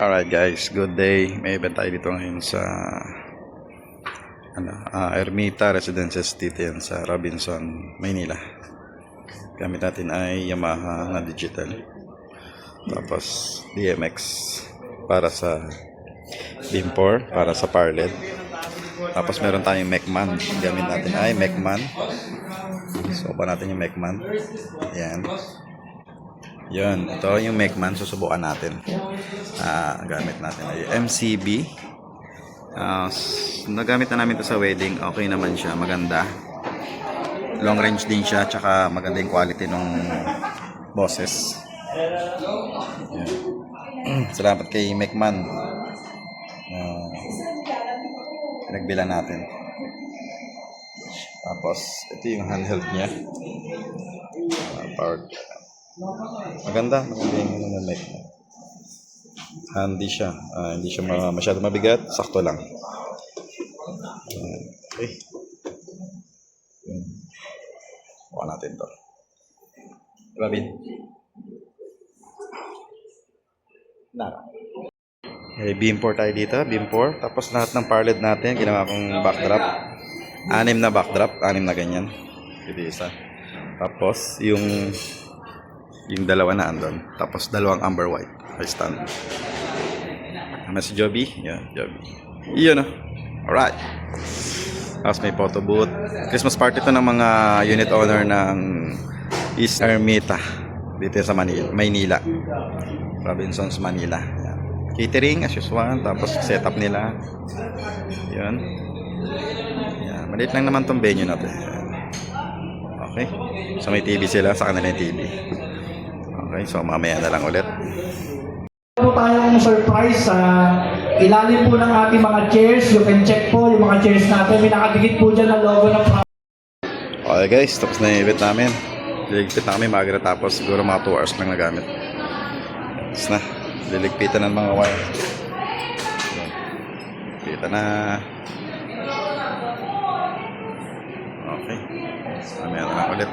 Alright guys, good day. May event tayo dito ngayon sa Ermita Residences dito yan sa Robinson, Maynila. Gamit natin ay Yamaha na digital. Tapos DMX para sa Bimpor, para sa Parled. Tapos meron tayong Mecman. Gamit natin ay Mecman. So pa natin yung Mecman. Ayan. Yun, ito yung Mecman, susubukan natin. Gamit natin ay MCB. Nagamit na namin ito sa wedding. Okay naman siya, maganda. Long range din siya, tsaka maganda yung quality ng boses. Salamat kay Mecman. Nagbilan natin. Tapos, ito yung handheld niya. Powered. Maganda yung mic. Handy siya. Hindi siya masyado mabigat, sakto lang. Okay. Buka natin to. Diba, Bin? Okay, Bimpor tayo dito. Bimpor. Tapos lahat ng Parled natin, ginawa kong backdrop. 6 na backdrop. 6 na ganyan. Ito isa. Tapos, yung dalawa na andon. Tapos dalawang amber white ay stand. Si Joby? Yeah, Joby. Iyon, no? Alright. Tapos may photo booth. Christmas party to ng mga unit owner ng East Ermita dito sa Maynila. Robinsons, Manila. Yan. Catering as usual. Tapos setup nila. Yun. Yan. Maliit lang naman tong venue natin. Okay. So may TV sila. Sa kanila yung TV. Okay, so mamaya na lang ulit. Po tayong surprise sa ilalim po ng ating mga chairs. You can check po yung mga chairs natin. May nakadikit po dyan ang logo ng Okay guys, tapos na yung event namin. Liligpit na kami, maaga tapos siguro mga 2 hours lang nagamit. Tapos na, liligpitan ng mga wire. Liligpitan na. Okay, mamaya na lang ulit.